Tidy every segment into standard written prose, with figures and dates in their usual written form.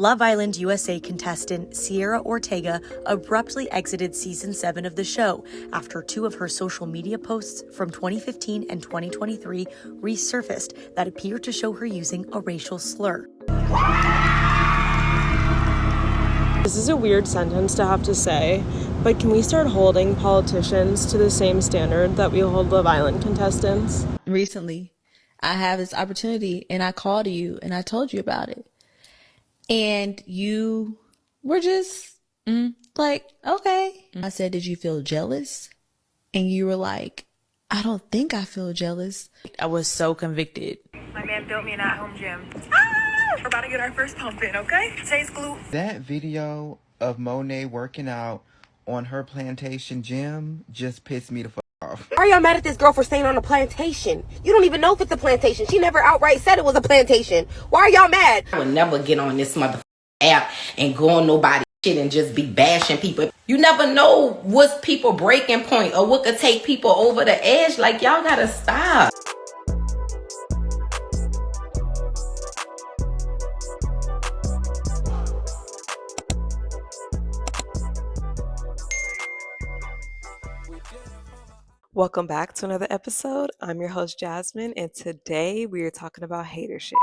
Love Island USA contestant Cierra Ortega abruptly exited season 7 of the show after 2 of her social media posts from 2015 and 2023 resurfaced that appeared to show her using a racial slur. This is a weird sentence to have to say, but can we start holding politicians to the same standard that we hold Love Island contestants? Recently, I have this opportunity and I called you and I told you about it. And you were just like, okay. I said, did you feel jealous? And you were like, I don't think I feel jealous. I was so convicted. My man built me an at-home gym. We're about to get our first pump in, okay? Today's glute. That video of Monet working out on her plantation gym just pissed me the fuck off. Why are y'all mad at this girl for staying on a plantation? You don't even know if it's a plantation. She never outright said it was a plantation. Why are y'all mad? I would never get on this mother app and go on nobody's shit and just be bashing people. You never know what's people breaking point or what could take people over the edge. Like, y'all gotta stop. Welcome back to another episode. I'm your host, Jasmine, and today we are talking about hater shit.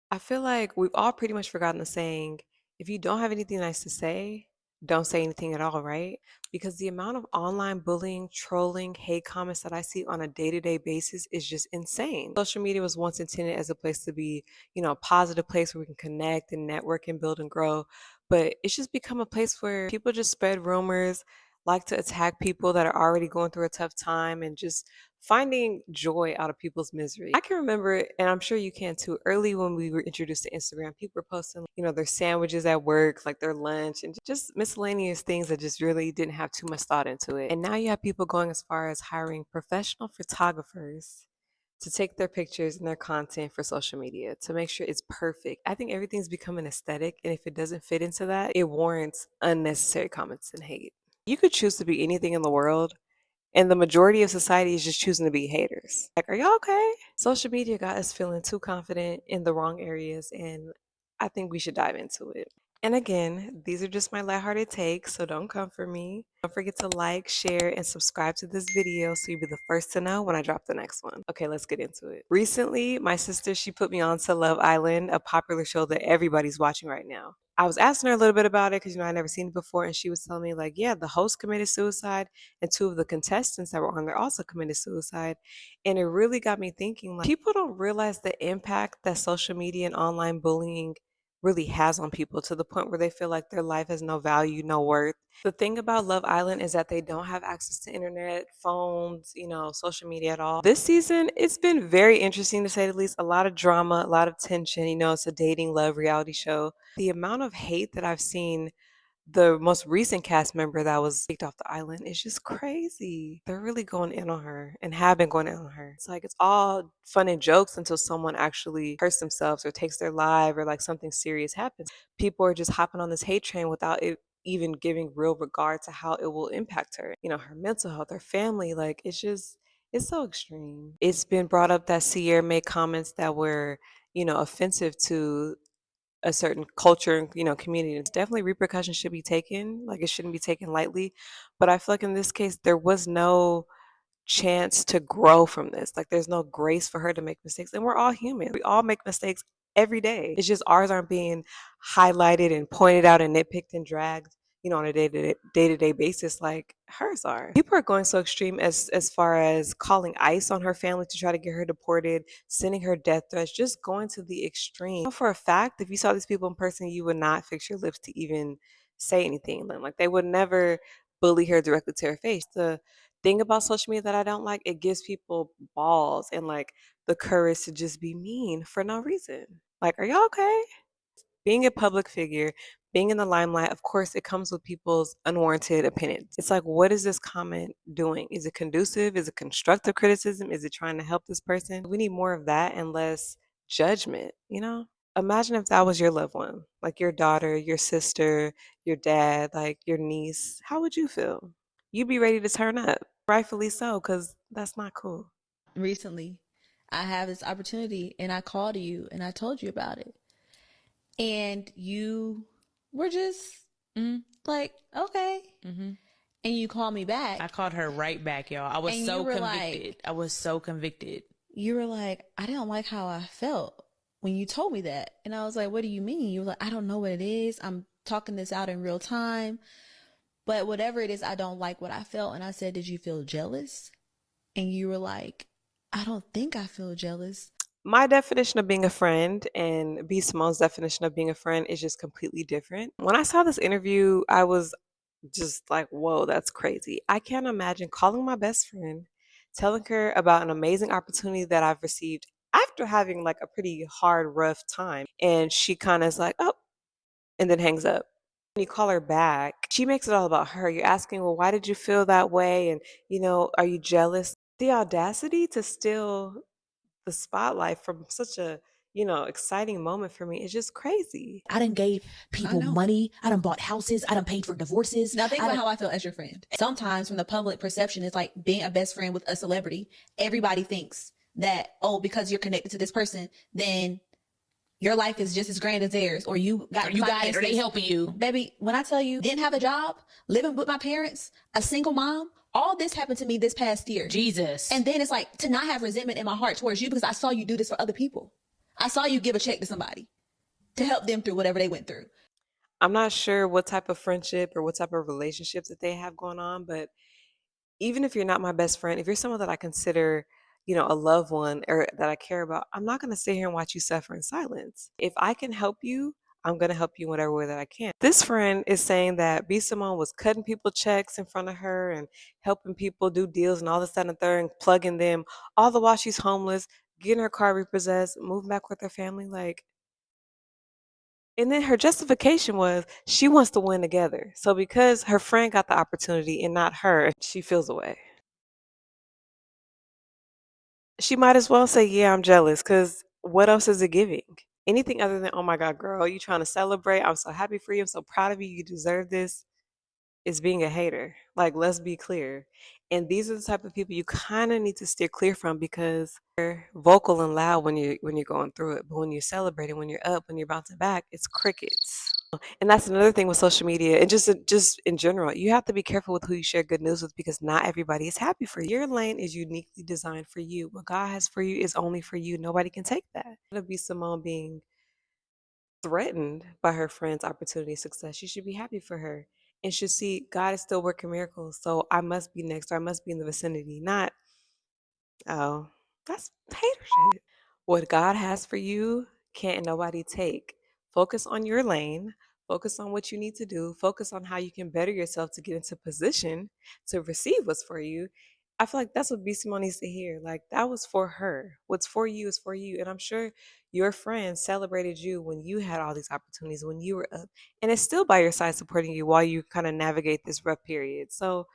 I feel like we've all pretty much forgotten the saying, if you don't have anything nice to say, don't say anything at all, right? Because the amount of online bullying, trolling, hate comments that I see on a day-to-day basis is just insane. Social media was once intended as a place to be, a positive place where we can connect and network and build and grow. But it's just become a place where people just spread rumors, like to attack people that are already going through a tough time and just finding joy out of people's misery. I can remember it, and I'm sure you can too, early when we were introduced to Instagram, people were posting, their sandwiches at work, like their lunch, and just miscellaneous things that just really didn't have too much thought into it. And now you have people going as far as hiring professional photographers to take their pictures and their content for social media to make sure it's perfect. I think everything's becoming aesthetic, and if it doesn't fit into that, it warrants unnecessary comments and hate. You could choose to be anything in the world, and the majority of society is just choosing to be haters. Like, are y'all okay? Social media got us feeling too confident in the wrong areas, and I think we should dive into it. And again, these are just my lighthearted takes, so don't come for me. Don't forget to like, share, and subscribe to this video so you'll be the first to know when I drop the next one. Okay, let's get into it. Recently, my sister, she put me on to Love Island, a popular show that everybody's watching right now. I was asking her a little bit about it because, I'd never seen it before, and she was telling me, like, yeah, the host committed suicide, and 2 of the contestants that were on there also committed suicide. And it really got me thinking, like, people don't realize the impact that social media and online bullying really has on people, to the point where they feel like their life has no value, no worth. The thing about Love Island is that they don't have access to internet, phones, social media at all. This season, it's been very interesting to say the least. A lot of drama, a lot of tension. It's a dating love reality show. The amount of hate that I've seen the most recent cast member that was kicked off the island is just crazy. They're really going in on her and have been going in on her. It's like, it's all fun and jokes until someone actually hurts themselves or takes their life, or like something serious happens. People are just hopping on this hate train without it even giving real regard to how it will impact her, her mental health, her family. Like, it's so extreme. It's been brought up that Cierra made comments that were, offensive to a certain culture and community. It's definitely repercussions should be taken. Like, it shouldn't be taken lightly. But I feel like in this case, there was no chance to grow from this. Like, there's no grace for her to make mistakes. And we're all human. We all make mistakes every day. It's just ours aren't being highlighted and pointed out and nitpicked and dragged, on a day-to-day basis like hers are. People are going so extreme as far as calling ICE on her family to try to get her deported, sending her death threats, just going to the extreme. For a fact, if you saw these people in person, you would not fix your lips to even say anything. Like, they would never bully her directly to her face. The thing about social media that I don't like, it gives people balls and like the courage to just be mean for no reason. Like, are y'all okay? Being a public figure, being in the limelight, of course, it comes with people's unwarranted opinions. It's like, what is this comment doing? Is it conducive? Is it constructive criticism? Is it trying to help this person? We need more of that and less judgment, Imagine if that was your loved one, like your daughter, your sister, your dad, like your niece. How would you feel? You'd be ready to turn up. Rightfully so, because that's not cool. Recently, I have this opportunity and I called you and I told you about it. And you were just like, okay. And you called me back. I called her right back, y'all. I was And so you were convicted. like- I was so convicted. You were like, I didn't like how I felt when you told me that. And I was like, what do you mean? You were like, I don't know what it is. I'm talking this out in real time. But whatever it is, I don't like what I felt. And I said, did you feel jealous? And you were like, I don't think I feel jealous. My definition of being a friend and B. Simone's definition of being a friend is just completely different. When I saw this interview, I was just like, whoa, that's crazy. I can't imagine calling my best friend, telling her about an amazing opportunity that I've received after having like a pretty hard, rough time. And she kind of is like, oh, and then hangs up. When you call her back, she makes it all about her. You're asking, well, why did you feel that way? And, are you jealous? The audacity to steal the spotlight from such a, exciting moment for me is just crazy. I done gave people money. I done bought houses. I done paid for divorces. Now think about how I feel as your friend. Sometimes from the public perception, it's like being a best friend with a celebrity. Everybody thinks that, oh, because you're connected to this person, then your life is just as grand as theirs, or you got it, or they helping you. Baby, when I tell you, didn't have a job, living with my parents, a single mom, all this happened to me this past year. Jesus. And then it's like to not have resentment in my heart towards you because I saw you do this for other people. I saw you give a check to somebody to help them through whatever they went through. I'm not sure what type of friendship or what type of relationship that they have going on, but even if you're not my best friend, if you're someone that I consider, a loved one or that I care about, I'm not going to sit here and watch you suffer in silence. If I can help you, I'm going to help you in whatever way that I can. This friend is saying that B. Simone was cutting people checks in front of her and helping people do deals and all this, that, and the third, and plugging them, all the while she's homeless, getting her car repossessed, moving back with her family. And then her justification was she wants to win together. So because her friend got the opportunity and not her, she feels away. She might as well say, yeah, I'm jealous, because what else is it giving? Anything other than, oh my God, girl, you trying to celebrate? I'm so happy for you. I'm so proud of you. You deserve this. Is being a hater. Like, let's be clear. And these are the type of people you kind of need to steer clear from, because they're vocal and loud when you're going through it. But when you're celebrating, when you're up, when you're bouncing back, it's crickets. And that's another thing with social media and just in general. You have to be careful with who you share good news with, because not everybody is happy for you. Your lane is uniquely designed for you. What God has for you is only for you. Nobody can take that. It'll be Simone being threatened by her friend's opportunity of success. She should be happy for her and should see God is still working miracles. So I must be next, or I must be in the vicinity. Not, oh, that's hater shit. What God has for you can't nobody take. Focus on your lane. Focus on what you need to do. Focus on how you can better yourself to get into position to receive what's for you. I feel like that's what B. Simone needs to hear. Like, that was for her. What's for you is for you. And I'm sure your friends celebrated you when you had all these opportunities, when you were up. And it's still by your side supporting you while you kind of navigate this rough period. So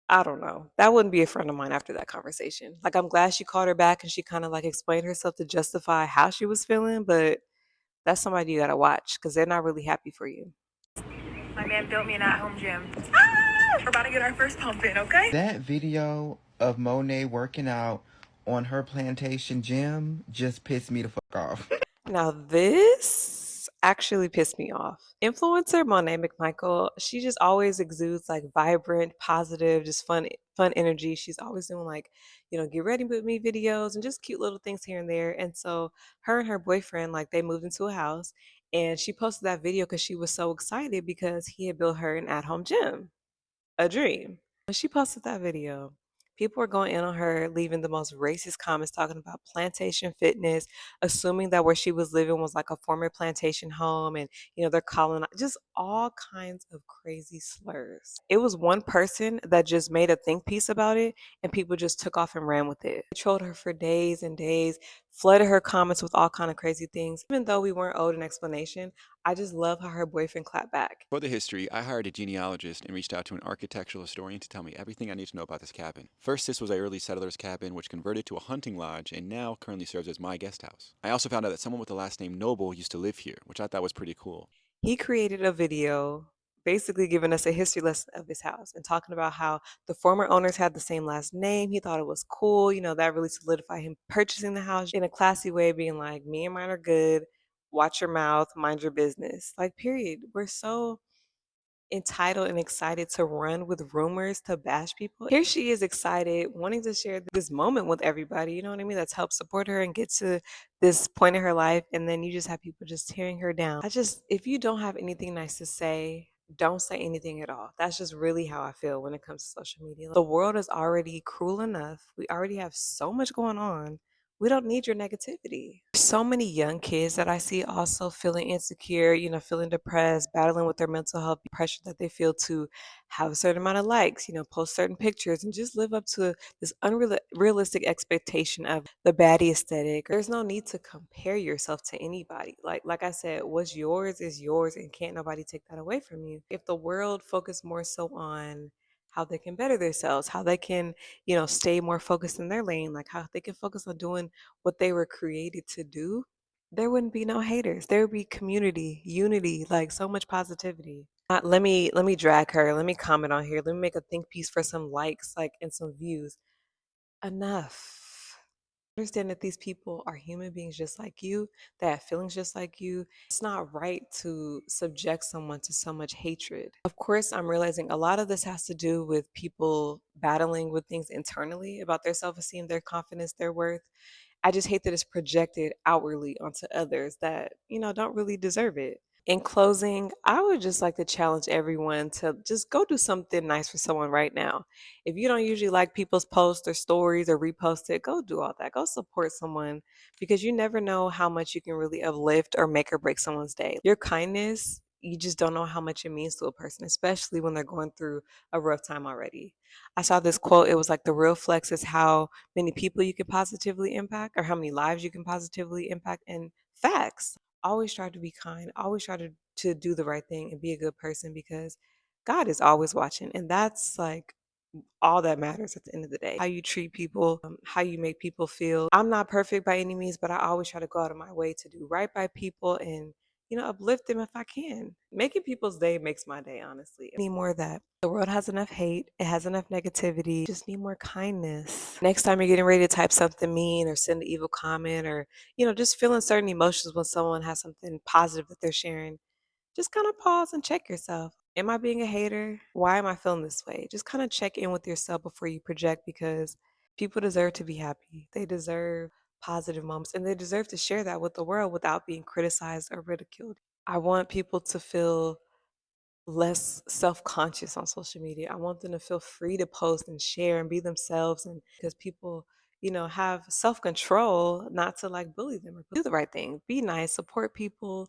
I don't know. That wouldn't be a friend of mine after that conversation. Like, I'm glad she called her back and she kind of like explained herself to justify how she was feeling. But that's somebody you got to watch, because they're not really happy for you. My man built me an at-home gym. We're about to get our first pump in, okay? That video of Monet working out on her plantation gym just pissed me the fuck off. Now, this actually pissed me off. Influencer Monet McMichael, she just always exudes like vibrant, positive, just fun energy. She's always doing like, get ready with me videos and just cute little things here and there. And so her and her boyfriend, like, they moved into a house, and she posted that video because she was so excited because he had built her an at-home gym. A dream. When she posted that video, people were going in on her, leaving the most racist comments talking about plantation fitness, assuming that where she was living was like a former plantation home, and they're calling just all kinds of crazy slurs. It was one person that just made a think piece about it, and people just took off and ran with it. They trolled her for days and days, flooded her comments with all kind of crazy things. Even though we weren't owed an explanation, I just love how her boyfriend clapped back. For the history, I hired a genealogist and reached out to an architectural historian to tell me everything I need to know about this cabin. First, this was an early settler's cabin, which converted to a hunting lodge and now currently serves as my guest house. I also found out that someone with the last name Noble used to live here, which I thought was pretty cool. He created a video basically giving us a history lesson of his house and talking about how the former owners had the same last name. He thought it was cool. That really solidified him purchasing the house in a classy way, being like, me and mine are good. watch your mouth, mind your business. Like, period. We're so entitled and excited to run with rumors to bash people. Here she is excited, wanting to share this moment with everybody, you know what I mean? That's helped support her and get to this point in her life. And then you just have people just tearing her down. If you don't have anything nice to say, don't say anything at all. That's just really how I feel when it comes to social media. The world is already cruel enough. We already have so much going on. We don't need your negativity. So many young kids that I see also feeling insecure, feeling depressed, battling with their mental health pressure that they feel to have a certain amount of likes, post certain pictures and just live up to this unrealistic expectation of the baddie aesthetic. There's no need to compare yourself to anybody. Like I said, what's yours is yours and can't nobody take that away from you. If the world focused more so on how they can better themselves, how they can, stay more focused in their lane, like how they can focus on doing what they were created to do, there wouldn't be no haters. There would be community, unity, like so much positivity. Let me drag her. Let me comment on here. Let me make a think piece for some likes, like, and some views. Enough. Understand that these people are human beings just like you, that have feelings just like you. It's not right to subject someone to so much hatred. Of course, I'm realizing a lot of this has to do with people battling with things internally about their self-esteem, their confidence, their worth. I just hate that it's projected outwardly onto others that, don't really deserve it. In closing, I would just like to challenge everyone to just go do something nice for someone right now. If you don't usually like people's posts or stories or repost it, go do all that. Go support someone because you never know how much you can really uplift or make or break someone's day. Your kindness, you just don't know how much it means to a person, especially when they're going through a rough time already. I saw this quote. It was like the real flex is how many people you can positively impact or how many lives you can positively impact. And facts. Always try to be kind. Always try to do the right thing and be a good person because God is always watching. And that's like all that matters at the end of the day. How you treat people, how you make people feel. I'm not perfect by any means, but I always try to go out of my way to do right by people and, uplift them if I can. Making people's day makes my day, honestly. I need more of that. The world has enough hate. It has enough negativity. Just need more kindness. Next time you're getting ready to type something mean or send an evil comment or, just feeling certain emotions when someone has something positive that they're sharing, just kind of pause and check yourself. Am I being a hater? Why am I feeling this way? Just kind of check in with yourself before you project because people deserve to be happy. They deserve positive moments and they deserve to share that with the world without being criticized or ridiculed. I want people to feel less self-conscious on social media. I want them to feel free to post and share and be themselves and because people, have self-control not to like bully them or do the right thing. Be nice, support people.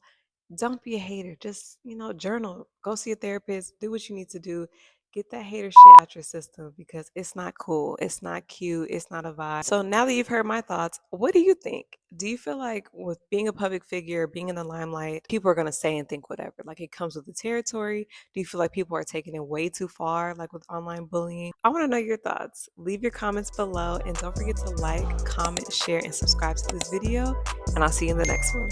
Don't be a hater. Just, journal. Go see a therapist. Do what you need to do. Get that hater shit out your system because it's not cool. It's not cute. It's not a vibe. So now that you've heard my thoughts, what do you think? Do you feel like with being a public figure, being in the limelight, people are going to say and think whatever? Like it comes with the territory? Do you feel like people are taking it way too far, like with online bullying? I want to know your thoughts. Leave your comments below and don't forget to like, comment, share, and subscribe to this video. And I'll see you in the next one.